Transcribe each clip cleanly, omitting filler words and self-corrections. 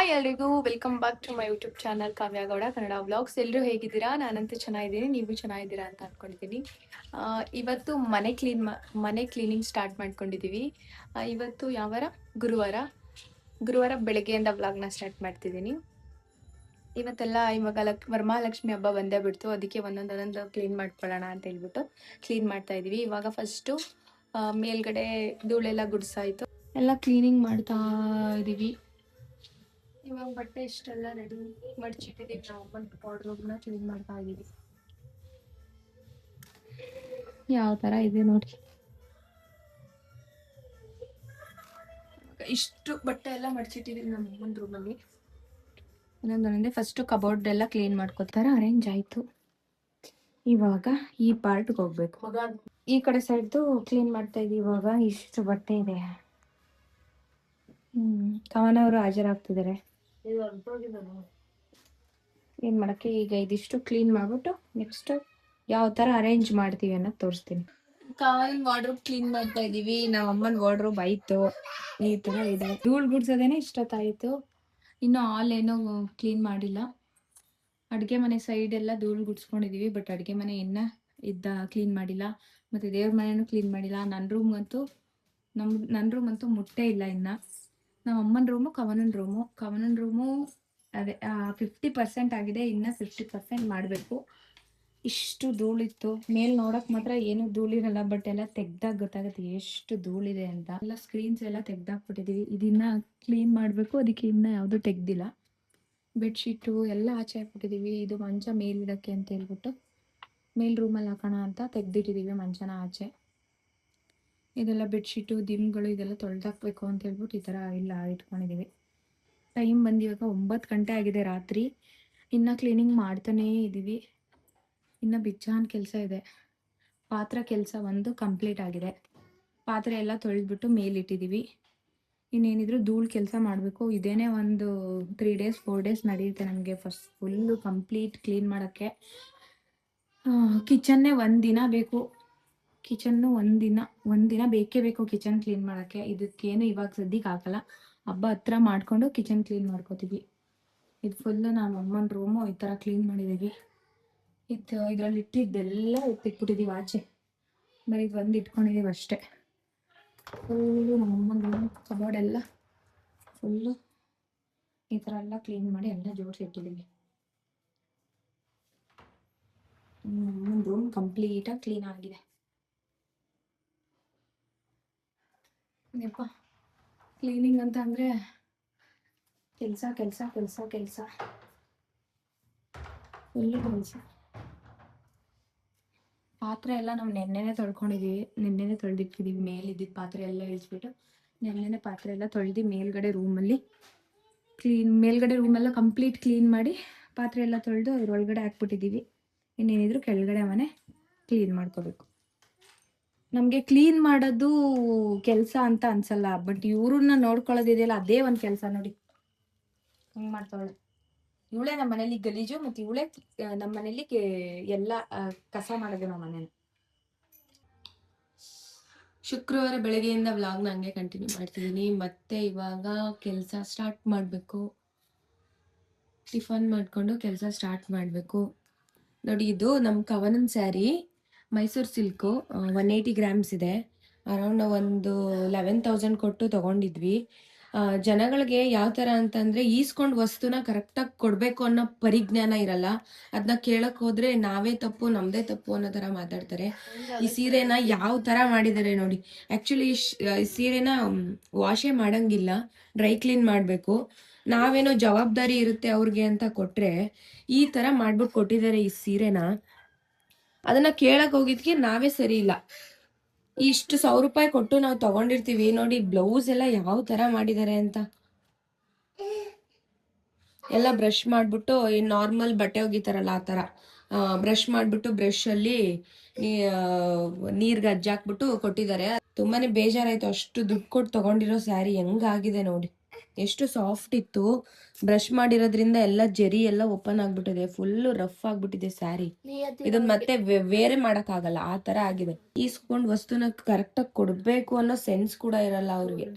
Hi ಎಲ್ರಿಗೂ welcome back to my YouTube channel Kavya Gowda Kannada vlogs. ಎಲ್ಲರೂ ಹೇಗಿದ್ದೀರಾ? ನಾನಂತೂ ಚೆನ್ನಾಗಿದ್ದೀನಿ, ನೀವು ಚೆನ್ನಾಗಿದ್ದೀರಾ ಅಂತ ಅಂದ್ಕೊಂಡಿದ್ದೀನಿ. ಇವತ್ತು ಮನೆ ಕ್ಲೀನಿಂಗ್ ಸ್ಟಾರ್ಟ್ ಮಾಡ್ಕೊಂಡಿದ್ದೀವಿ. ಇವತ್ತು ಯಾವಾರ ಗುರುವಾರ ಬೆಳಗ್ಗೆಯಿಂದ ವ್ಲಾಗ್ನ ಸ್ಟಾರ್ಟ್ ಮಾಡ್ತಿದ್ದೀನಿ. ಇವಾಗ ವರಮಹಾಲಕ್ಷ್ಮಿ ಹಬ್ಬ ಬಂದೇ ಬಿಡ್ತು, ಅದಕ್ಕೆ ಒಂದೊಂದು ಕ್ಲೀನ್ ಮಾಡ್ಕೊಳ್ಳೋಣ ಅಂತ ಹೇಳ್ಬಿಟ್ಟು ಕ್ಲೀನ್ ಮಾಡ್ತಾ ಇದೀವಿ. ಇವಾಗ ಫಸ್ಟು ಮೇಲ್ಗಡೆ ಧೂಳೆಲ್ಲ ಗುಡ್ಸಾಯ್ತು, ಎಲ್ಲ ಕ್ಲೀನಿಂಗ್ ಮಾಡ್ತಾ ಇದೀವಿ. ಇವಾಗ ಬಟ್ಟೆ ಇಷ್ಟೆಲ್ಲ ರೆಡಿ ಮಡ್ಚಿಟ್ಟಿದ್ದೀವಿ. ನಾವು ವಾರ್ಡ್ರೋಬ್ನ ಕ್ಲೀನ್ ಮಾಡ್ತಾ ಇದೀವಿ. ಯಾವ ತರ ಇದೆ ನೋಡಿ, ಇಷ್ಟು ಬಟ್ಟೆ ಎಲ್ಲ ಮಡ್ಚಿಟ್ಟಿದ್ದೀವಿ ನಮ್ಮ ಅಮ್ಮನ ರೂಮಲ್ಲಿ. ಒಂದೊಂದೇ ಫಸ್ಟ್ ಕಬೋರ್ಡ್ ಎಲ್ಲ ಕ್ಲೀನ್ ಮಾಡ್ಕೊತಾರ, ಅರೇಂಜ್ ಆಯ್ತು. ಇವಾಗ ಈ ಪಾರ್ಟ್ಗೆ ಹೋಗ್ಬೇಕು. ಈ ಕಡೆ ಸೈಡ್ದು ಕ್ಲೀನ್ ಮಾಡ್ತಾ ಇದೀವಿ. ಇವಾಗ ಇಷ್ಟು ಬಟ್ಟೆ ಇದೆ. ಕವನವರು ಹಾಜರಾಗ್ತಿದ್ದಾರೆ. ಏನ್ ಮಾಡಕ್ಕೆ, ಈಗ ಇದಿಷ್ಟು ಕ್ಲೀನ್ ಮಾಡ್ಬಿಟ್ಟು ನೆಕ್ಸ್ಟ್ ಯಾವ ತರ ಅರೇಂಜ್ ಮಾಡ್ತೀವಿ ಅನ್ನೋದು ತೋರಿಸ್ತೀನಿ. ಕವನ್ ವಾರ್ಡ್ರೋಬ್ ಕ್ಲೀನ್ ಮಾಡ್ತಾ ಇದೀವಿ. ನಮ್ಮ ಅಮ್ಮನ ವಾರ್ಡ್ರೋಬ್ ಆಯ್ತು, ಈ ತರ ಇದೆ. ಧೂಳ್ ಗುಡ್ಸೋದೇನೆ ಇಷ್ಟೊತ್ತಾಯ್ತು, ಇನ್ನು ಆಲ್ ಏನೋ ಕ್ಲೀನ್ ಮಾಡಿಲ್ಲ. ಅಡುಗೆ ಮನೆ ಸೈಡ್ ಎಲ್ಲ ಧೂಳು ಗುಡ್ಸ್ಕೊಂಡಿದೀವಿ, ಬಟ್ ಅಡುಗೆ ಮನೆ ಇನ್ನ ಕ್ಲೀನ್ ಮಾಡಿಲ್ಲ. ಮತ್ತೆ ದೇವ್ರ ಮನೆನೂ ಕ್ಲೀನ್ ಮಾಡಿಲ್ಲ. ನನ್ನ ರೂಮ್ ಅಂತೂ ಮುಟ್ಟೇ ಇಲ್ಲ ಇನ್ನ. ನಮ್ಮ ಅಮ್ಮನ ರೂಮು, ಕವನನ್ ರೂಮು ಅದೇ 50% ಆಗಿದೆ, ಇನ್ನ 50% ಮಾಡಬೇಕು. ಇಷ್ಟು ಧೂಳಿತ್ತು. ಮೇಲ್ ನೋಡಕ್ ಮಾತ್ರ ಏನು ಧೂಳಿರಲ್ಲ, ಬಟ್ ಎಲ್ಲ ತೆಗ್ದಾಗ ಗೊತ್ತಾಗುತ್ತೆ ಎಷ್ಟು ಧೂಳಿದೆ ಅಂತ. ಎಲ್ಲ ಸ್ಕ್ರೀನ್ಸ್ ಎಲ್ಲ ತೆಗ್ದಾಕ್ಬಿಟ್ಟಿದೀವಿ. ಇದನ್ನ ಕ್ಲೀನ್ ಮಾಡಬೇಕು, ಅದಕ್ಕೆ ಇನ್ನ ಯಾವುದು ತೆಗ್ದಿಲ್ಲ. ಬೆಡ್ಶೀಟು ಎಲ್ಲ ಆಚೆ ಹಾಕ್ಬಿಟ್ಟಿದೀವಿ. ಇದು ಮಂಚ ಮೇಲಿಡಕ್ಕೆ ಅಂತ ಹೇಳ್ಬಿಟ್ಟು ಮೇಲ್ ರೂಮಲ್ಲಿ ಹಾಕೋಣ ಅಂತ ತೆಗ್ದಿಟ್ಟಿದೀವಿ ಮಂಚನ ಆಚೆ. ಇದೆಲ್ಲ ಬೆಡ್ಶೀಟು ದಿಮ್ಗಳು ಇದೆಲ್ಲ ತೊಳೆದಾಕ್ಬೇಕು ಅಂತ ಹೇಳ್ಬಿಟ್ಟು ಈ ಥರ ಎಲ್ಲ ಇಟ್ಕೊಂಡಿದೀವಿ. ಟೈಮ್ ಬಂದು ಇವಾಗ 9 ಗಂಟೆ ಆಗಿದೆ ರಾತ್ರಿ. ಇನ್ನು ಕ್ಲೀನಿಂಗ್ ಮಾಡ್ತಾನೇ ಇದ್ದೀವಿ. ಇನ್ನು ಬಿಚ್ಚಾನ್ ಕೆಲಸ ಇದೆ. ಪಾತ್ರ ಕೆಲಸ ಒಂದು ಕಂಪ್ಲೀಟ್ ಆಗಿದೆ. ಪಾತ್ರೆ ಎಲ್ಲ ತೊಳೆದ್ಬಿಟ್ಟು ಮೇಲಿಟ್ಟಿದ್ದೀವಿ. ಇನ್ನೇನಿದ್ರು ಧೂಳು ಕೆಲಸ ಮಾಡಬೇಕು. ಇದೇನೇ ಒಂದು 3 days 4 days ನಡೆಯುತ್ತೆ ನಮಗೆ ಫಸ್ಟ್ ಫುಲ್ಲು ಕಂಪ್ಲೀಟ್ ಕ್ಲೀನ್ ಮಾಡೋಕ್ಕೆ. ಕಿಚನ್ನೇ ಒಂದಿನ ಬೇಕು. ಕಿಚನ್ನು ಒಂದಿನ ಬೇಕೇ ಬೇಕು ಕಿಚನ್ ಕ್ಲೀನ್ ಮಾಡೋಕ್ಕೆ. ಇದಕ್ಕೇನು ಇವಾಗ ಸದ್ಯಕ್ಕೆ ಆಗಲ್ಲ. ಹಬ್ಬ ಹತ್ರ ಮಾಡಿಕೊಂಡು ಕಿಚನ್ ಕ್ಲೀನ್ ಮಾಡ್ಕೋತೀವಿ. ಇದು ಫುಲ್ಲು ನಮ್ಮ ಅಮ್ಮನ ರೂಮು ಈ ಥರ ಕ್ಲೀನ್ ಮಾಡಿದ್ದೀವಿ. ಇದರಲ್ಲಿ ಇಟ್ಟಿದ್ದೆಲ್ಲ ಎತ್ತಿಟ್ಬಿಟ್ಟಿದ್ದೀವಿ ಆಚೆ. ಬರೀ ಇದು ಒಂದು ಇಟ್ಕೊಂಡಿದ್ದೀವಿ ಅಷ್ಟೇ. ಫುಲ್ಲು ನಮ್ಮ ಅಮ್ಮನ ರೂಮ್ ಕಬೋರ್ಡ್ ಎಲ್ಲ ಫುಲ್ಲು ಈ ಥರ ಎಲ್ಲ ಕ್ಲೀನ್ ಮಾಡಿ ಎಲ್ಲ ಜೋಡಿಸಿಟ್ಟಿದ್ದೀವಿ. ನಮ್ಮ ರೂಮ್ ಕಂಪ್ಲೀಟಾಗಿ ಕ್ಲೀನ್ ಆಗಿದೆ. ಯಪ್ಪ, ಕ್ಲೀನಿಂಗ್ ಅಂತ ಅಂದರೆ ಕೆಲಸ ಫುಲ್ಲು ಕೆಲಸ. ಪಾತ್ರೆ ಎಲ್ಲ ನಾವು ನೆನ್ನೆನೇ ತೊಳ್ಕೊಂಡಿದ್ದೀವಿ. ನೆನ್ನೆನೇ ತೊಳೆದಿಟ್ಟಿದ್ದೀವಿ. ಮೇಲಿದ್ದಿದ್ದು ಪಾತ್ರೆ ಎಲ್ಲ ಇಳಿಸ್ಬಿಟ್ಟು ನೆನ್ನೆನೇ ಪಾತ್ರೆ ಎಲ್ಲ ತೊಳೆದು ಮೇಲ್ಗಡೆ ರೂಮೆಲ್ಲ ಕಂಪ್ಲೀಟ್ ಕ್ಲೀನ್ ಮಾಡಿ ಪಾತ್ರೆ ಎಲ್ಲ ತೊಳೆದು ಅದ್ರೊಳಗಡೆ ಹಾಕ್ಬಿಟ್ಟಿದ್ದೀವಿ. ಇನ್ನೇನಿದ್ರು ಕೆಳಗಡೆ ಮನೆ ಕ್ಲೀನ್ ಮಾಡ್ಕೋಬೇಕು. ನಮಗೆ ಕ್ಲೀನ್ ಮಾಡೋದು ಕೆಲಸ ಅಂತ ಅನ್ಸಲ್ಲ, ಬಟ್ ಇವ್ರನ್ನ ನೋಡ್ಕೊಳ್ಳೋದಿದೆಯಲ್ಲ ಅದೇ ಒಂದು ಕೆಲಸ ನೋಡಿ. ಹಂಗೆ ಮಾಡ್ತಾವಳೆ ಇವಳೇ ನಮ್ಮ ಮನೇಲಿ ಗಲೀಜು, ಮತ್ತು ಇವಳೇ ನಮ್ಮ ಮನೇಲಿ ಎಲ್ಲ ಕಸ ಮಾಡೋದು ನಮ್ಮ ಮನೇಲಿ. ಶುಕ್ರವಾರ ಬೆಳಗ್ಗೆಯಿಂದ ವ್ಲಾಗ್ನ ಹಂಗೆ ಕಂಟಿನ್ಯೂ ಮಾಡ್ತಿದ್ದೀನಿ. ಮತ್ತೆ ಇವಾಗ ಕೆಲಸ ಸ್ಟಾರ್ಟ್ ಮಾಡಬೇಕು. ಟಿಫನ್ ಮಾಡಿಕೊಂಡು ಕೆಲಸ ಸ್ಟಾರ್ಟ್ ಮಾಡಬೇಕು. ನೋಡಿ, ಇದು ನಮ್ಮ ಕವನನ್ ಸ್ಯಾರಿ, ಮೈಸೂರು ಸಿಲ್ಕು, 180 grams ಇದೆ. ಅರೌಂಡ್ ಒಂದು 11,000 ಕೊಟ್ಟು ತೊಗೊಂಡಿದ್ವಿ. ಜನಗಳಿಗೆ ಯಾವ ಥರ ಅಂತಂದರೆ ಈಸ್ಕೊಂಡು ವಸ್ತುನ ಕರೆಕ್ಟಾಗಿ ಕೊಡಬೇಕು ಅನ್ನೋ ಪರಿಜ್ಞಾನ ಇರಲ್ಲ. ಅದನ್ನ ಕೇಳಕ್ಕೆ ಹೋದರೆ ನಾವೇ ತಪ್ಪು, ನಮ್ಮದೇ ತಪ್ಪು ಅನ್ನೋ ಥರ ಮಾತಾಡ್ತಾರೆ. ಈ ಸೀರೆನ ಯಾವ ಥರ ಮಾಡಿದ್ದಾರೆ ನೋಡಿ. ಆ್ಯಕ್ಚುಲಿ ಈ ಸೀರೆನ ವಾಶೇ ಮಾಡೋಂಗಿಲ್ಲ, ಡ್ರೈ ಕ್ಲೀನ್ ಮಾಡಬೇಕು. ನಾವೇನೋ ಜವಾಬ್ದಾರಿ ಇರುತ್ತೆ ಅವ್ರಿಗೆ ಅಂತ ಕೊಟ್ಟರೆ ಈ ಥರ ಮಾಡ್ಬಿಟ್ಟು ಕೊಟ್ಟಿದ್ದಾರೆ ಈ ಸೀರೆನ. ಅದನ್ನು ಕೇಳಕ್ಕೆ ಹೋಗಿದ್ಕೆ ನಾವೇ ಸರಿ ಇಲ್ಲ. ಇಷ್ಟು 1,000 ರೂಪಾಯಿ ಕೊಟ್ಟು ನಾವು ತಗೊಂಡಿರ್ತೀವಿ. ನೋಡಿ ಬ್ಲೌಸ್ ಎಲ್ಲ ಯಾವ ಥರ ಮಾಡಿದ್ದಾರೆ ಅಂತ. ಎಲ್ಲ ಬ್ರಷ್ ಮಾಡಿಬಿಟ್ಟು ನಾರ್ಮಲ್ ಬಟ್ಟೆ ಒಗಿತಾರಲ್ಲ ಆ ಥರ ಬ್ರಷ್ ಮಾಡಿಬಿಟ್ಟು ಬ್ರಷಲ್ಲಿ ನೀರ್ಗೆ ಅಜ್ಜಾಕ್ಬಿಟ್ಟು ಕೊಟ್ಟಿದ್ದಾರೆ. ತುಂಬಾ ಬೇಜಾರಾಯಿತು. ಅಷ್ಟು ದುಡ್ಡು ಕೊಟ್ಟು ತೊಗೊಂಡಿರೋ ಸ್ಯಾರಿ ಹೆಂಗಾಗಿದೆ ನೋಡಿ. ಎಷ್ಟು ಸಾಫ್ಟ್ ಇತ್ತು. ಬ್ರಷ್ ಮಾಡಿರೋದ್ರಿಂದ ಎಲ್ಲ ಜರಿ ಎಲ್ಲ ಓಪನ್ ಆಗ್ಬಿಟ್ಟಿದೆ, ಫುಲ್ಲು ರಫ್ ಆಗ್ಬಿಟ್ಟಿದೆ ಸ್ಯಾರಿ. ಇದನ್ನ ಮತ್ತೆ ಬೇರೆ ಮಾಡೋಕ್ಕಾಗಲ್ಲ, ಆ ಥರ ಆಗಿದೆ. ಈಸ್ಕೊಂಡು ವಸ್ತುನ ಕರೆಕ್ಟಾಗಿ ಕೊಡಬೇಕು ಅನ್ನೋ ಸೆನ್ಸ್ ಕೂಡ ಇರಲ್ಲ ಅವ್ರಿಗೆ.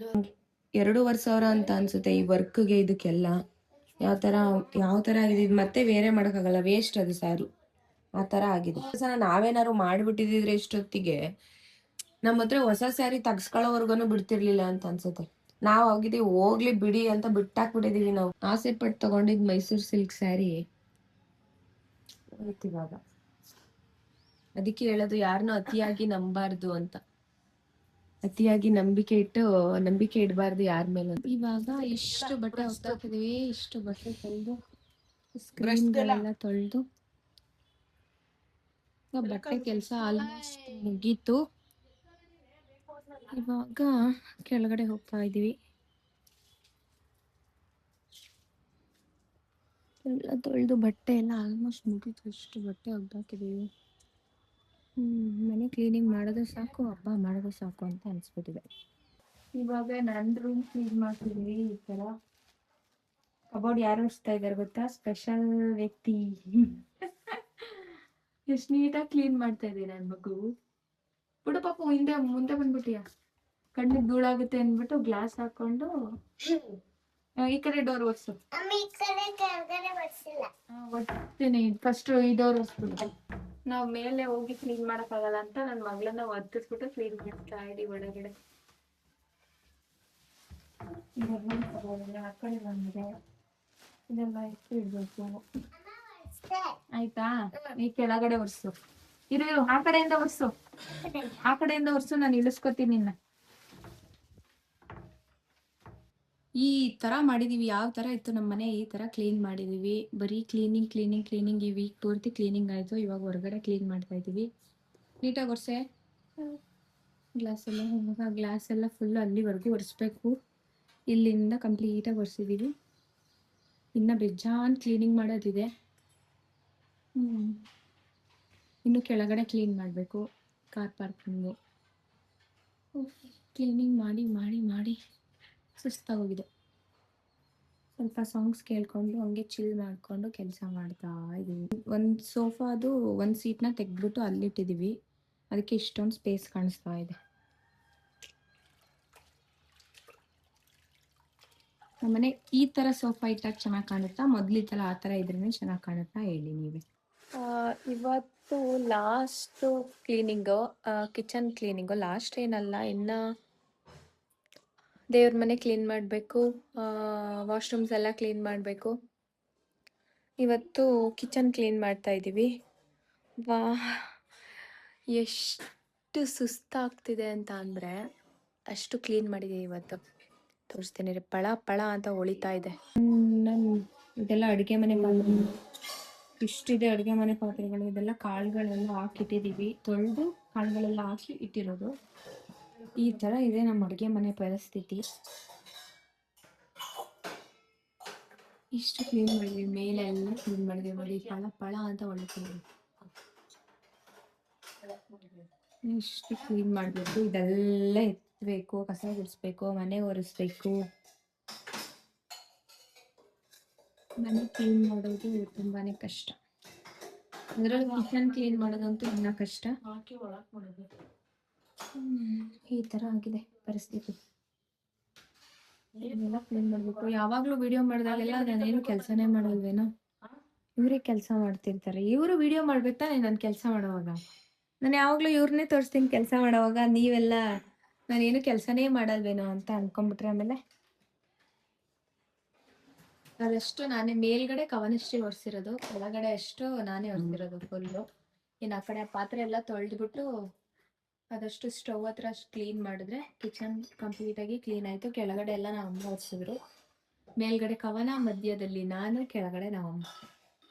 2,500 ಅಂತ ಅನ್ಸುತ್ತೆ ಈ ವರ್ಕ್ಗೆ. ಇದಕ್ಕೆಲ್ಲ ಯಾವ ಥರ ಆಗಿದೆ. ಇದು ಮತ್ತೆ ಬೇರೆ ಮಾಡೋಕ್ಕಾಗಲ್ಲ, ವೇಸ್ಟ್ ಅದು ಸ್ಯಾರಿ, ಆ ಥರ ಆಗಿದೆ. ನಾವೇನಾದ್ರು ಮಾಡಿಬಿಟ್ಟಿದ್ರೆ ಇಷ್ಟೊತ್ತಿಗೆ ನಮ್ಮ ಹತ್ರ ಹೊಸ ಸ್ಯಾರಿ ತಗ್ಸ್ಕೊಳ್ಳೋವರ್ಗು ಬಿಡ್ತಿರ್ಲಿಲ್ಲ ಅಂತ ಅನ್ಸುತ್ತೆ. ನಾವು ಹೋಗಿದ್ದೀವಿ, ಹೋಗ್ಲಿ ಬಿಡಿ ಅಂತ ಬಿಟ್ಟಾಕ್ಬಿಟ್ಟಿದೀವಿ. ನಾವು ಆಸೆ ಪಟ್ಟು ತಗೊಂಡಿದ್ ಮೈಸೂರು ಸಿಲ್ಕ್ ಸ್ಯಾರಿ ಇವಾಗ. ಅದಕ್ಕೆ ಹೇಳೋದು ಯಾರನ್ನೂ ಅತಿಯಾಗಿ ನಂಬಾರ್ದು ಅಂತ. ಅತಿಯಾಗಿ ನಂಬಿಕೆ ಇಡಬಾರ್ದು ಯಾರ ಮೇಲೆ. ಇವಾಗ ಇಷ್ಟು ಬಟ್ಟೆ ಹೊತ್ತಾಕಿದೀವಿ, ಇಷ್ಟು ಬಟ್ಟೆ ತೊಳೆದು ಸ್ಕ್ರೀನ್ಗಳೆಲ್ಲ ತೊಳೆದು ಬಟ್ಟೆ ಕೆಲಸ ಆಲ್ಮೋಸ್ಟ್ ಮುಗೀತು. ಇವಾಗ ಕೆಳಗಡೆ ಹೋಗ್ತಾ ಇದೀವಿ. ಎಲ್ಲ ತೊಳೆದು ಬಟ್ಟೆ ಎಲ್ಲ ಆಲ್ಮೋಸ್ಟ್ ಮುಗೀತು. ಇಷ್ಟು ಬಟ್ಟೆ ಒಗ್ದಾಕಿದೀವಿ. ಮನೆ ಕ್ಲೀನಿಂಗ್ ಮಾಡೋದು ಸಾಕು, ಹಬ್ಬ ಮಾಡೋದು ಸಾಕು ಅಂತ ಅನ್ಸ್ಬಿಟ್ಟಿದೆ. ಇವಾಗ ನನ್ನ ರೂಮ್ ಕ್ಲೀನ್ ಮಾಡ್ತಿದೀವಿ. ಈ ತರ ಕಬೋರ್ಡ್ ಯಾರು ಹೊರಿಸ್ತಾ ಇದಾರೆ ಗೊತ್ತಾ? ಸ್ಪೆಷಲ್ ವ್ಯಕ್ತಿ. ಎಷ್ಟು ನೀಟಾಗಿ ಕ್ಲೀನ್ ಮಾಡ್ತಾ ಇದ್ದೀನಿ ನನ್ನ ಮಗು. ಬಿಡು ಪಾಪು, ಮುಂದೆ ಬಂದ್ಬಿಟ್ಟಿಯ, ಕಣ್ಣಿಗೆ ಧೂಳಾಗುತ್ತೆ ಅಂದ್ಬಿಟ್ಟು ಗ್ಲಾಸ್ ಹಾಕೊಂಡು ಈ ಕಡೆ ಡೋರ್ ಒರ್ಸು. ಒರ್ಸ್ತೀನಿ. ಫಸ್ಟ್ ಈ ಡೋರ್ ಒರ್ಸ್ಬಿಟ್ಟು ನಾವು ಮೇಲೆ ಹೋಗಿ ಕ್ಲೀನ್ ಮಾಡಕ್ಕಾಗಲ್ಲ ಅಂತ ನನ್ನ ಮಗಳನ್ನ ಒತ್ತಿಸ್ಬಿಟ್ಟು ಕ್ಲೀನ್ ಮಾಡ್ತಾ ಇದೀವಿ ಒಳಗಡೆ. ಆ ಕಡೆ ಬಂದಿದೆ, ಇದೆಲ್ಲ ಎತ್ತು ಇಡ್ಬೇಕು. ಆಯ್ತಾ? ಈ ಕೆಳಗಡೆ ಒರ್ಸು. ಇರು, ಆ ಕಡೆಯಿಂದ ಒರ್ಸು, ಆ ಕಡೆಯಿಂದ ಒರ್ಸು, ನಾನು ಇಳಿಸ್ಕೊತೀನಿ ನಿನ್ನ. ಈ ತರ ಮಾಡಿದೀವಿ. ಯಾವ ತರ ಇತ್ತು ನಮ್ಮ ಮನೆ, ಈ ತರ ಕ್ಲೀನ್ ಮಾಡಿದೀವಿ. ಬರೀ ಕ್ಲೀನಿಂಗ್ ಈ ವೀಕ್ ಪೂರ್ತಿ ಕ್ಲೀನಿಂಗ್ ಆಯ್ತು. ಇವಾಗ ಹೊರಗಡೆ ಕ್ಲೀನ್ ಮಾಡ್ತಾ ಇದೀವಿ. ನೀಟಾಗಿ ಒರ್ಸೆ. ಗ್ಲಾಸ್ ಎಲ್ಲ ಫುಲ್ ಅಲ್ಲಿವರೆಗೂ ಒರೆಸ್ಬೇಕು. ಇಲ್ಲಿಂದ ಕಂಪ್ಲೀಟಾಗಿ ಒರೆಸಿದೀವಿ. ಇನ್ನ ಬೇಜಾನ್ ಕ್ಲೀನಿಂಗ್ ಮಾಡೋದಿದೆ. ಇನ್ನು ಕೆಳಗಡೆ ಕ್ಲೀನ್ ಮಾಡಬೇಕು. ಕಾರ್ ಪಾರ್ಕಿಂಗು ಕ್ಲೀನಿಂಗ್ ಮಾಡಿ ಸುಸ್ತಾಗೋಗಿದೆ. ಸ್ವಲ್ಪ ಸಾಂಗ್ಸ್ ಕೇಳ್ಕೊಂಡು ಹಂಗೆ ಚಿಲ್ ಮಾಡ್ಕೊಂಡು ಕೆಲಸ ಮಾಡ್ತಾ ಇದೀವಿ. ಒಂದು ಸೋಫಾದು ಒಂದು ಸೀಟ್ನ ತೆಗೆದ್ಬಿಟ್ಟು ಅಲ್ಲಿಟ್ಟಿದೀವಿ. ಅದಕ್ಕೆ ಇಷ್ಟೊಂದು ಸ್ಪೇಸ್ ಕಾಣಿಸ್ತಾ ಇದೆ. ನಮ್ಮನೆ ಈ ತರ ಸೋಫಾ ಇಟ್ಟಾಗ ಚೆನ್ನಾಗಿ ಕಾಣುತ್ತಾ, ಮೊದ್ಲಿತ್ತಲ್ಲ ಆ ತರ ಇದ್ರೇನೆ ಚೆನ್ನಾಗಿ ಕಾಣುತ್ತಾ ಹೇಳಿ ನೀವೇ. ಇವತ್ತು last cleaning, kitchen cleaning. Last ಏನಲ್ಲ, ಇನ್ನು ದೇವ್ರ ಮನೆ ಕ್ಲೀನ್ ಮಾಡಬೇಕು, ವಾಶ್ರೂಮ್ಸ್ ಎಲ್ಲ ಕ್ಲೀನ್ ಮಾಡಬೇಕು. ಇವತ್ತು ಕಿಚನ್ ಕ್ಲೀನ್ ಮಾಡ್ತಾ ಇದ್ದೀವಿ. ವಾ, ಎಷ್ಟು ಸುಸ್ತಾಗ್ತಿದೆ ಅಂತ ಅಂದರೆ ಅಷ್ಟು ಕ್ಲೀನ್ ಮಾಡಿದ್ದೀವಿ ಇವತ್ತು. ತೋರಿಸ್ತೀನಿ ರೀ, ಪಳ ಅಂತ ಹೊಳಿತಾ ಇದೆ. ಇದೆಲ್ಲ ಅಡುಗೆ ಮನೆ ಪಾತ್ರೆ, ಇಷ್ಟಿದೆ ಅಡುಗೆ ಮನೆ ಪಾತ್ರೆಗಳು. ಇದೆಲ್ಲ ಕಾಳುಗಳೆಲ್ಲ ಹಾಕಿಟ್ಟಿದ್ದೀವಿ, ತೊಳೆದು ಕಾಳುಗಳೆಲ್ಲ ಹಾಕಿ ಇಟ್ಟಿರೋದು. ಈ ಥರ ಇದೆ ನಮ್ಮ ಅಡುಗೆ ಮನೆ ಪರಿಸ್ಥಿತಿ. ಇಷ್ಟು ಕ್ಲೀನ್ ಮಾಡಿದ್ವಿ, ಮೇಲೆ ಎಲ್ಲ ಕ್ಲೀನ್ ಮಾಡಿದ್ವಿ. ನೋಡಿ, ಪಳ ಅಂತ ಹೊಳಿತೀವಿ. ಇಷ್ಟು ಕ್ಲೀನ್ ಮಾಡಬೇಕು. ಇದೆಲ್ಲ ಎತ್ತಬೇಕು, ಕಸ ಗುಡಿಸ್ಬೇಕು, ಮನೆ ಒರೆಸ್ಬೇಕು. ಮನೆ ಕ್ಲೀನ್ ಮಾಡೋದು ತುಂಬಾನೇ ಕಷ್ಟ. ಅದರಲ್ಲಿ ಕಿಚನ್ ಕ್ಲೀನ್ ಮಾಡೋದಂತೂ ಇನ್ನೂ ಕಷ್ಟ. ಈ ಥರ ಆಗಿದೆ ಪರಿಸ್ಥಿತಿ. ಇದೆಲ್ಲ ಕ್ಲೀನ್ ಮಾಡಬೇಕು. ಯಾವಾಗಲೂ ವಿಡಿಯೋ ಮಾಡಿದಾಗೆಲ್ಲ ನಾನೇನು ಕೆಲಸನೇ ಮಾಡಲ್ವೇನೋ, ಇವರೇ ಕೆಲಸ ಮಾಡ್ತಿರ್ತಾರೆ. ಇವರು ವಿಡಿಯೋ ಮಾಡ್ಬೇಕು ತಾನೆ ನಾನು ಕೆಲಸ ಮಾಡೋವಾಗ. ನಾನು ಯಾವಾಗಲೂ ಇವ್ರನ್ನೇ ತೋರಿಸ್ತೀನಿ ಕೆಲಸ ಮಾಡೋವಾಗ. ನೀವೆಲ್ಲ ನಾನೇನು ಕೆಲಸನೇ ಮಾಡಲ್ವೇನೋ ಅಂತ ಅನ್ಕೊಂಡ್ಬಿಟ್ರೆ ಆಮೇಲೆ. ಅದಷ್ಟು ನಾನೇ ಮೇಲ್ಗಡೆ ಕವನಶ್ರೀ ಒರೆಸಿರೋದು, ಕೆಳಗಡೆ ಅಷ್ಟು ನಾನೇ ಒರೆಸಿರೋದು ಫುಲ್ಲು. ಇನ್ನು ಆ ಕಡೆ ಪಾತ್ರೆ ಎಲ್ಲ ತೊಳೆದ್ಬಿಟ್ಟು ಅದಷ್ಟು ಸ್ಟವ್ ಹತ್ರ ಅಷ್ಟು ಕ್ಲೀನ್ ಮಾಡಿದ್ರೆ ಕಿಚನ್ ಕಂಪ್ಲೀಟಾಗಿ ಕ್ಲೀನ್ ಆಯಿತು. ಕೆಳಗಡೆ ಎಲ್ಲ ನಾವು ಅಮ್ಮ ಒರೆಸಿದ್ರು. ಮೇಲ್ಗಡೆ ಕವನ, ಮಧ್ಯದಲ್ಲಿ ನಾನು, ಕೆಳಗಡೆ ನಾವಮ್ಮ.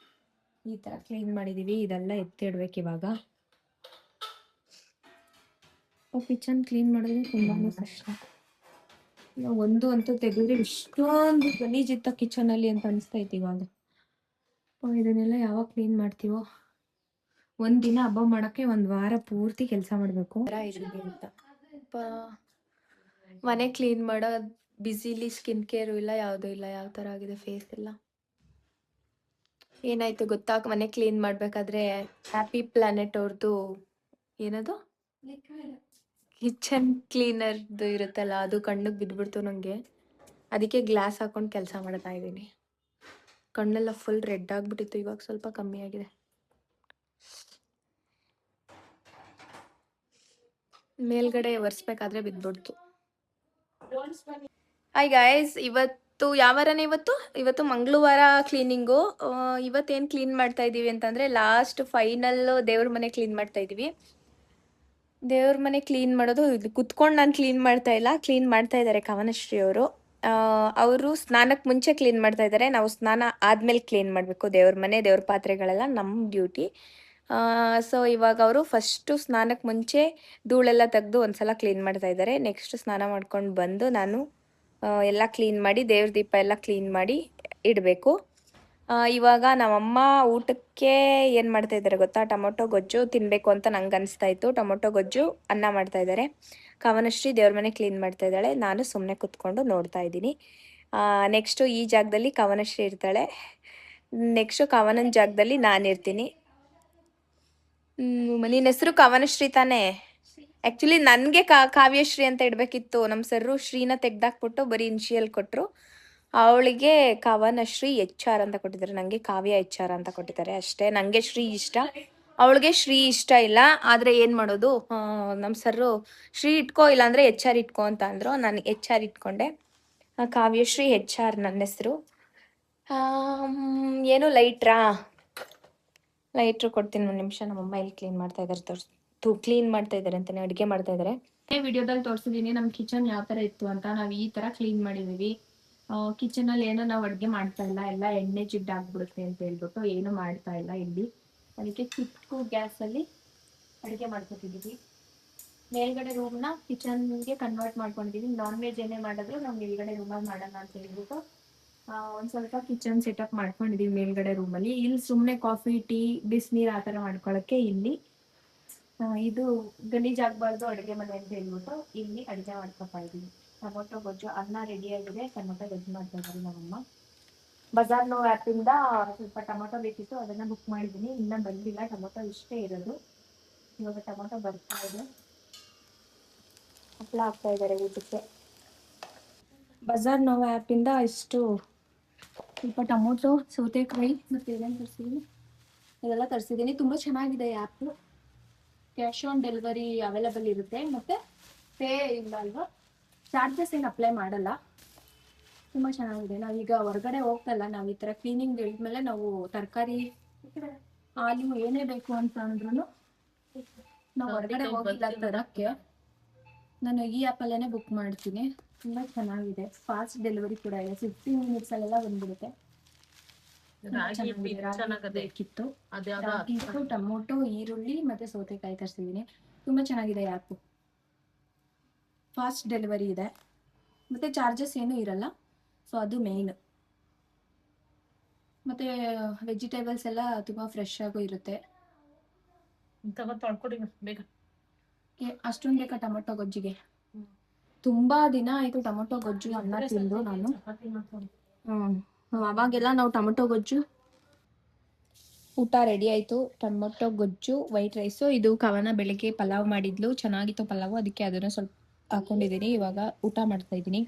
ಈ ಥರ ಕ್ಲೀನ್ ಮಾಡಿದ್ದೀವಿ. ಇದೆಲ್ಲ ಎತ್ತಿಡ್ಬೇಕು ಇವಾಗ. ಕಿಚನ್ ಕ್ಲೀನ್ ಮಾಡೋದು ತುಂಬಾನೇ ಕಷ್ಟ. ಒಂದು ಅಂತೂ ತೆಗೆದ್ರೆ ಇಷ್ಟೊಂದು ಗಲೀಜಿತ್ತ ಕಿಚನಲ್ಲಿ ಅಂತ ಅನಿಸ್ತೈತಿ ಇವಾಗ. ಇದನ್ನೆಲ್ಲ ಯಾವಾಗ ಕ್ಲೀನ್ ಮಾಡ್ತೀವೋ. ಒಂದಿನ ಹಬ್ಬ ಮಾಡೋಕ್ಕೆ ಒಂದು ವಾರ ಪೂರ್ತಿ ಕೆಲಸ ಮಾಡಬೇಕು ಅಂತ. ಮನೆ ಕ್ಲೀನ್ ಮಾಡೋ ಬ್ಯುಸಿಲಿ ಸ್ಕಿನ್ ಕೇರು ಇಲ್ಲ, ಯಾವುದೂ ಇಲ್ಲ. ಯಾವ ಥರ ಆಗಿದೆ ಫೇಸ್ ಎಲ್ಲ. ಏನಾಯ್ತು ಗೊತ್ತಾ, ಮನೆ ಕ್ಲೀನ್ ಮಾಡಬೇಕಾದ್ರೆ ಹ್ಯಾಪಿ ಪ್ಲಾನೆಟ್ ಅವ್ರದ್ದು ಏನದು ಕಿಚನ್ ಕ್ಲೀನರ್ದು ಇರುತ್ತಲ್ಲ, ಅದು ಕಣ್ಣಿಗೆ ಬಿದ್ದುಬಿಡ್ತು ನನಗೆ. ಅದಕ್ಕೆ ಗ್ಲಾಸ್ ಹಾಕೊಂಡು ಕೆಲಸ ಮಾಡ್ತಾ ಇದ್ದೀನಿ. ಕಣ್ಣೆಲ್ಲ ಫುಲ್ ರೆಡ್ ಆಗಿಬಿಟ್ಟಿತ್ತು, ಇವಾಗ ಸ್ವಲ್ಪ ಕಮ್ಮಿ ಆಗಿದೆ. ಮೇಲ್ಗಡೆ ಒರೆಸ್ಬೇಕಾದ್ರೆ ಬಿದ್ಬಿಡ್ತು. ಹಾಯ್ ಗಾಯ್ಸ್, ಇವತ್ತು ಯಾವ ವಾರನೇ ಇವತ್ತು ಮಂಗಳವಾರ ಕ್ಲೀನಿಂಗು. ಇವತ್ತೇನು ಕ್ಲೀನ್ ಮಾಡ್ತಾ ಇದ್ದೀವಿ ಅಂತಂದರೆ ಲಾಸ್ಟ್ ಫೈನಲ್ ದೇವ್ರ ಮನೆ ಕ್ಲೀನ್ ಮಾಡ್ತಾ ಇದ್ದೀವಿ. ದೇವ್ರ ಮನೆ ಕ್ಲೀನ್ ಮಾಡೋದು ಇದು ಕುತ್ಕೊಂಡು ನಾನು ಕ್ಲೀನ್ ಮಾಡ್ತಾ ಇಲ್ಲ, ಕ್ಲೀನ್ ಮಾಡ್ತಾ ಇದ್ದಾರೆ ಕವನಶ್ರೀ ಅವರು. ಅವರು ಸ್ನಾನಕ್ಕೆ ಮುಂಚೆ ಕ್ಲೀನ್ ಮಾಡ್ತಾ ಇದ್ದಾರೆ, ನಾವು ಸ್ನಾನ ಆದಮೇಲೆ ಕ್ಲೀನ್ ಮಾಡಬೇಕು ದೇವ್ರ ಮನೆ, ದೇವ್ರ ಪಾತ್ರೆಗಳೆಲ್ಲ ನಮ್ಮ ಡ್ಯೂಟಿ. ಸೊ ಇವಾಗ ಅವರು ಫಸ್ಟು ಸ್ನಾನಕ್ಕೆ ಮುಂಚೆ ಧೂಳೆಲ್ಲ ತೆಗೆದು ಒಂದ್ಸಲ ಕ್ಲೀನ್ ಮಾಡ್ತಾ ಇದ್ದಾರೆ. ನೆಕ್ಸ್ಟ್ ಸ್ನಾನ ಮಾಡ್ಕೊಂಡು ಬಂದು ನಾನು ಎಲ್ಲ ಕ್ಲೀನ್ ಮಾಡಿ ದೇವ್ರ ದೀಪ ಎಲ್ಲ ಕ್ಲೀನ್ ಮಾಡಿ ಇಡಬೇಕು. ಇವಾಗ ನಮ್ಮಮ್ಮ ಊಟಕ್ಕೆ ಏನು ಮಾಡ್ತಾ ಇದ್ದಾರೆ ಗೊತ್ತಾ, ಟೊಮೊಟೊ ಗೊಜ್ಜು ತಿನ್ನಬೇಕು ಅಂತ ನಂಗೆ ಅನಿಸ್ತಾ ಇತ್ತು. ಟೊಮೊಟೊ ಗೊಜ್ಜು ಅನ್ನ ಮಾಡ್ತಾ ಇದ್ದಾರೆ. ಕವನಶ್ರೀ ದೇವ್ರ ಮನೆ ಕ್ಲೀನ್ ಮಾಡ್ತಾ ಇದ್ದಾಳೆ, ನಾನು ಸುಮ್ಮನೆ ಕುತ್ಕೊಂಡು ನೋಡ್ತಾ ಇದ್ದೀನಿ. ನೆಕ್ಸ್ಟು ಈ ಜಾಗದಲ್ಲಿ ಕವನಶ್ರೀ ಇರ್ತಾಳೆ, ನೆಕ್ಸ್ಟು ಕವನನ ಜಾಗದಲ್ಲಿ ನಾನಿರ್ತೀನಿ. ನಿನ್ನ ಹೆಸರು ಕವನಶ್ರೀ ತಾನೇ? ಆ್ಯಕ್ಚುಲಿ ನನಗೆ ಕಾವ್ಯಶ್ರೀ ಅಂತ ಇಡಬೇಕಿತ್ತು. ನಮ್ಮ ಸರ್ರು ಶ್ರೀನ ತೆಗ್ದಾಕ್ಬಿಟ್ಟು ಬರೀ ಇನ್ಶಿಯಲ್ ಕೊಟ್ಟರು. ಅವಳಿಗೆ ಕವನಶ್ರೀ HR ಅಂತ ಕೊಟ್ಟಿದ್ದಾರೆ, ನನಗೆ ಕಾವ್ಯ HR ಅಂತ ಕೊಟ್ಟಿದ್ದಾರೆ ಅಷ್ಟೇ. ನನಗೆ ಶ್ರೀ ಇಷ್ಟ, ಅವಳಿಗೆ ಶ್ರೀ ಇಷ್ಟ ಇಲ್ಲ. ಆದರೆ ಏನು ಮಾಡೋದು, ನಮ್ಮ ಸರ್ರು ಶ್ರೀ ಇಟ್ಕೋ ಇಲ್ಲಾಂದರೆ HR ಇಟ್ಕೋ ಅಂತ ಅಂದರು. ನಾನು HR ಇಟ್ಕೊಂಡೆ. ಕಾವ್ಯಶ್ರೀ HR ನನ್ನ ಹೆಸರು. ಏನು ಲೈಟ್ರು ಕೊಡ್ತೀನಿ ಒಂದು ನಿಮಿಷ. ನಮ್ಮಮ್ಮ ಇಲ್ಲಿ ಕ್ಲೀನ್ ಮಾಡ್ತಾ ಇದ್ದಾರೆ, ಕ್ಲೀನ್ ಮಾಡ್ತಾ ಇದ್ದಾರೆ ಅಂತಾನೆ, ಅಡುಗೆ ಮಾಡ್ತಾ ಇದ್ದಾರೆ. ವಿಡಿಯೋದಲ್ಲಿ ತೋರಿಸಿದ್ದೀನಿ ನಮ್ಮ ಕಿಚನ್ ಯಾವ ಥರ ಇತ್ತು ಅಂತ. ನಾವು ಈ ಥರ ಕ್ಲೀನ್ ಮಾಡಿದ್ದೀವಿ. ಕಿಚನಲ್ಲಿ ಏನೋ ನಾವು ಅಡುಗೆ ಮಾಡ್ತಾ ಇಲ್ಲ, ಎಲ್ಲ ಎಣ್ಣೆ ಜಿಡ್ಡಾಗ್ಬಿಡುತ್ತೆ ಅಂತ ಹೇಳ್ಬಿಟ್ಟು ಏನು ಮಾಡ್ತಾ ಇಲ್ಲ ಇಲ್ಲಿ. ಅದಕ್ಕೆ ಚಿಕ್ಕ ಗ್ಯಾಸಲ್ಲಿ ಅಡುಗೆ ಮಾಡ್ಕೊತಿದ್ದೀವಿ. ಮೇಲ್ಗಡೆ ರೂಮ್ನ ಕಿಚನ್ಗೆ ಕನ್ವರ್ಟ್ ಮಾಡ್ಕೊಂಡಿದ್ದೀವಿ. ನಾನ್ ವೆಜ್ ಏನೇ ಮಾಡಿದ್ರು ನಾವು ಮೇಲ್ಗಡೆ ರೂಮಲ್ಲಿ ಮಾಡೋಣ ಅಂತ ಹೇಳ್ಬಿಟ್ಟು ಒಂದು ಸ್ವಲ್ಪ ಕಿಚನ್ ಸೆಟಪ್ ಮಾಡ್ಕೊಂಡಿದ್ದೀವಿ ಮೇಲ್ಗಡೆ ರೂಮಲ್ಲಿ. ಇಲ್ಲಿ ಸುಮ್ಮನೆ ಕಾಫಿ ಟೀ ಬಿಸಿನೀರು ಆ ಥರ ಮಾಡ್ಕೊಳ್ಳೋಕ್ಕೆ ಇಲ್ಲಿ ಇದು ಗಲೀಜಾಗಬಾರ್ದು ಅಡುಗೆ ಮನೆ ಅಂತ ಹೇಳ್ಬಿಟ್ಟು ಇಲ್ಲಿ ಅಡುಗೆ ಮಾಡ್ಕೊತಾ ಇದ್ದೀವಿ. ಟೊಮೊಟೊ ಗೊಜ್ಜು ಅನ್ನ ರೆಡಿಯಾಗಿದೆ, ಟೊಮೊಟೊ ಗೊಜ್ಜು ಮಾಡ್ತಾ ಇದ್ದೀವಿ ನಮ್ಮಮ್ಮ. ಬಜಾರ್ನೋ ಆ್ಯಪಿಂದ ಸ್ವಲ್ಪ ಟೊಮೊಟೊ ಬೇಕಿತ್ತು, ಅದನ್ನು ಬುಕ್ ಮಾಡಿದ್ದೀನಿ. ಇನ್ನೂ ಬಂದಿಲ್ಲ, ಟೊಮೊಟೊ ಇಷ್ಟೇ ಇರೋದು. ಇವಾಗ ಟೊಮೊಟೊ ಬರ್ತಾ ಇದೆ, ಹಪ್ಪಳ ಹಾಕ್ತಾ ಇದ್ದಾರೆ ಊಟಕ್ಕೆ. ಬಜಾರ್ ನೋವು ಆ್ಯಪಿಂದ ಇಷ್ಟು ಸ್ವಲ್ಪ ಟೊಮೊಟೊ, ಸೌತೆಕಾಯಿ ಮತ್ತು ಏನೇನು ತರಿಸಿದ್ದೀನಿ ಇದೆಲ್ಲ ತರಿಸಿದ್ದೀನಿ. ತುಂಬ ಚೆನ್ನಾಗಿದೆ app. Cash on delivery available ಇರುತ್ತೆ, ಮತ್ತು ಪೇ ಇಲ್ಲ ಅಲ್ವಾ, ಚಾರ್ಜಸ್ ಏನು ಅಪ್ಲೈ ಮಾಡಲ್ಲ. ತುಂಬ ಚೆನ್ನಾಗಿದೆ. ನಾವೀಗ ಹೊರಗಡೆ ಹೋಗ್ತಲ್ಲ, ನಾವು ಈ ಥರ ಕ್ಲೀನಿಂಗ್ ಹೇಳಿದ್ಮೇಲೆ ನಾವು ತರಕಾರಿ ಹಾಲು ಏನೇ ಬೇಕು ಅಂತ ಅಂದ್ರೂ ನಾವು ಹೊರಗಡೆ ಹೋಗಿಲ್ಲ ತರೋಕ್ಕೆ. ನಾನು ಈ ಆ್ಯಪಲ್ಲೇ ಬುಕ್ ಮಾಡ್ತೀನಿ. ತುಂಬ ಚೆನ್ನಾಗಿದೆ, ಫಾಸ್ಟ್ ಡೆಲಿವರಿ ಕೂಡ ಇದೆ, 15 ಮಿನಿಟ್ಸಲ್ಲೆಲ್ಲ ಬಂದ್ಬಿಡುತ್ತೆ. ಬೇಕಿತ್ತು ಟೊಮೊಟೊ, ಈರುಳ್ಳಿ ಮತ್ತು ಸೌತೆಕಾಯಿ ತರಿಸಿದ್ದೀನಿ. ತುಂಬ ಚೆನ್ನಾಗಿದೆ ಆ್ಯಪು, ಫಾಸ್ಟ್ ಡೆಲಿವರಿ ಇದೆ ಮತ್ತು ಚಾರ್ಜಸ್ ಏನೂ ಇರಲ್ಲ. ಸೊ ಅದು ಮೇಯ್ನು. ಮತ್ತು ವೆಜಿಟೇಬಲ್ಸ್ ಎಲ್ಲ ತುಂಬ ಫ್ರೆಶ್ ಆಗು ಇರುತ್ತೆ. ಅಷ್ಟೊಂದು ಬೇಕಾ ಟೊಮೊಟೊ ಗೊಜ್ಜಿಗೆ? ತುಂಬ ದಿನ ಆಯಿತು ಟೊಮೊಟೊ ಗೊಜ್ಜು ಅನ್ನ ತಿಂದು ನಾನು. ಅವಾಗೆಲ್ಲ ನಾವು ಟೊಮೊಟೊ ಗೊಜ್ಜು ಊಟ ರೆಡಿ ಆಯಿತು. ಟೊಮೊಟೊ ಗೊಜ್ಜು, ವೈಟ್ ರೈಸು. ಇದು ಕವನ ಬೆಳಗ್ಗೆ ಪಲಾವ್ ಮಾಡಿದ್ಲು, ಚೆನ್ನಾಗಿತ್ತು ಪಲಾವು, ಅದಕ್ಕೆ ಅದನ್ನು ಸ್ವಲ್ಪ ಹಾಕೊಂಡಿದ್ದೀನಿ. ಇವಾಗ ಊಟ ಮಾಡ್ತಾ ಇದ್ದೀನಿ.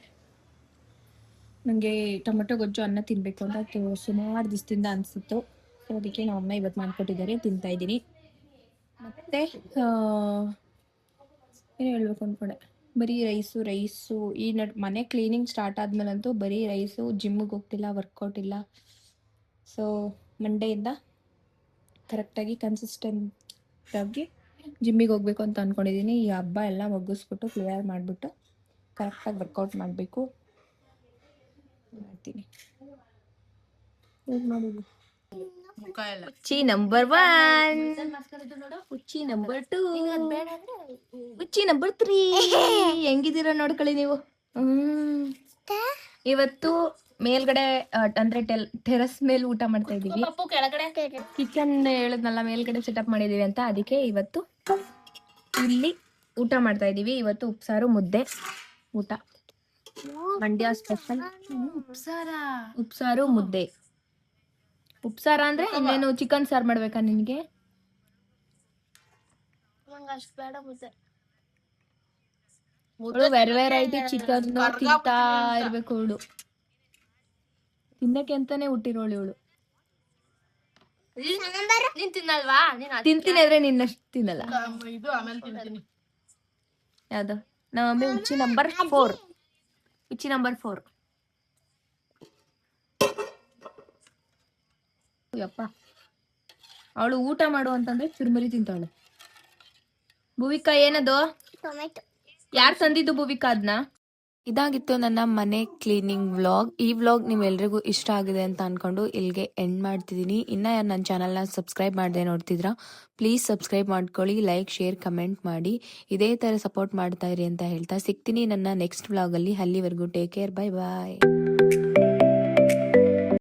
ನನಗೆ ಟೊಮೊಟೊ ಗೊಜ್ಜು ಅನ್ನ ತಿನ್ನಬೇಕು ಅಂತ ಸುಮಾರು ದಿವಸದಿಂದ ಅನಿಸಿತ್ತು. ಸೊ ಅದಕ್ಕೆ ನಮ್ಮಮ್ಮ ಇವತ್ತು ಮಾಡಿಕೊಟ್ಟಿದ್ದಾರೆ, ತಿಂತಾಯಿದ್ದೀನಿ. ಮತ್ತು ಏನು ಹೇಳ್ಬೇಕು ಅಂದ್ಕೊಂಡೆ, ಬರೀ ರೈಸು ಈ ಮನೆ ಕ್ಲೀನಿಂಗ್ ಸ್ಟಾರ್ಟ್ ಆದಮೇಲಂತೂ ಬರೀ ರೈಸು. ಜಿಮ್ಮಿಗೆ ಹೋಗ್ತಿಲ್ಲ, ವರ್ಕೌಟ್ ಇಲ್ಲ. ಸೊ ಮಂಡೆಯಿಂದ ಕರೆಕ್ಟಾಗಿ ಕನ್ಸಿಸ್ಟೆಂಟಾಗಿ ಜಿಮ್ಮಿಗೆ ಹೋಗ್ಬೇಕು ಅಂತ ಅಂದ್ಕೊಂಡಿದ್ದೀನಿ. ಈ ಹಬ್ಬ ಎಲ್ಲ ಮುಗಿಸ್ಬಿಟ್ಟು ಕ್ಲಿಯರ್ ಮಾಡಿಬಿಟ್ಟು ಕರೆಕ್ಟಾಗಿ ವರ್ಕೌಟ್ ಮಾಡಬೇಕು ಮಾಡ್ತೀನಿ. ಹುಚ್ಚಿ ನಂಬರ್ 1, ಹುಚ್ಚಿ ನಂಬರ್ 2, ಹುಚ್ಚಿ ನಂಬರ್ 3. ಹೆಂಗಿದ್ದೀರ ನೋಡ್ಕೊಳ್ಳಿ ನೀವು. ಇವತ್ತು ಮೇಲ್ಗಡೆ ಅಂದ್ರೆ ಟೆರಸ್ ಮೇಲೆ ಊಟ ಮಾಡ್ತಾ ಇದ್ದೀವಿ. ಕಿಚನ್ ಹೇಳಿದ್ನಲ್ಲ ಮೇಲ್ಗಡೆ ಸೆಟಪ್ ಮಾಡಿದೀವಿ ಅಂತ, ಅದಕ್ಕೆ ಇವತ್ತು ಇಲ್ಲಿ ಊಟ ಮಾಡ್ತಾ ಇದ್ದೀವಿ. ಇವತ್ತು ಉಪ್ಸಾರು ಮುದ್ದೆ ಊಟ, ಮಂಡ್ಯ ಸ್ಪೆಷಲ್ ಉಪ್ಸಾರು ಮುದ್ದೆ. ಉಪ್ಸಾರ ಅಂದ್ರೆ ಇನ್ನೇನು ಚಿಕನ್ ಸಾರು ಮಾಡ್ಬೇಕಾ ನಿನಗೆ? ವೆರೈಟಿ ಚಿಕನ್ ತಿಂತಾ ಇರ್ಬೇಕು ಅವಳು. ತಿನ್ನಕ್ಕೆ ಅಂತಾನೆ ಹುಟ್ಟಿರೋಳು ಇವಳು. ನೀನ್ ತಿನ್ನಲ್ವಾ? ತಿಂತೀನಿ ಆದ್ರೆ ನಿನ್ನಷ್ಟು ತಿನ್ನಲ್ಲ. ಇದು ಆಮೇಲೆ ತಿಂತೀನಿ. ಯಾವ್ದು? ನಮ್ಮ ಮಮ್ಮಿ ಉಚ್ಚಿ ನಂಬರ್ 4. ಉಚ್ಚಿ ನಂಬರ್ 4. ಯಪ್ಪ, ಅವಳು ಊಟ ಮಾಡು ಅಂತಂದ್ರೆ ಚುರುಮುರಿ ತಿಂತಾವಳು. ಭುವಿಕಾ ಏನದು? ಟೊಮೆಟೊ. ಯಾರು ತಂದಿದ್ದು ಭುವಿಕಾ ಅದನ್ನ? ಇದಾಗಿತ್ತು ನನ್ನ ಮನೆ ಕ್ಲೀನಿಂಗ್ ವ್ಲಾಗ್. ಈ ವ್ಲಾಗ್ ನಿಮ್ಮೆಲ್ರಿಗೂ ಇಷ್ಟ ಆಗಿದೆ ಅಂತ ಅನ್ಕೊಂಡು ಇಲ್ಲಿಗೆ ಎಂಡ್ ಮಾಡ್ತಿದ್ದೀನಿ. ಇನ್ನ ಯಾರು ನನ್ನ ಚಾನಲ್ನ ಸಬ್ಸ್ಕ್ರೈಬ್ ಮಾಡದೆ ನೋಡ್ತಿದ್ರಾ, ಪ್ಲೀಸ್ ಸಬ್ಸ್ಕ್ರೈಬ್ ಮಾಡ್ಕೊಳ್ಳಿ, ಲೈಕ್, ಶೇರ್, ಕಮೆಂಟ್ ಮಾಡಿ. ಇದೇ ಥರ ಸಪೋರ್ಟ್ ಮಾಡ್ತಾ ಇರಿ ಅಂತ ಹೇಳ್ತಾ ಸಿಗ್ತೀನಿ ನನ್ನ ನೆಕ್ಸ್ಟ್ ವ್ಲಾಗಲ್ಲಿ. ಅಲ್ಲಿವರೆಗೂ ಟೇಕ್ ಕೇರ್, ಬೈ ಬಾಯ್.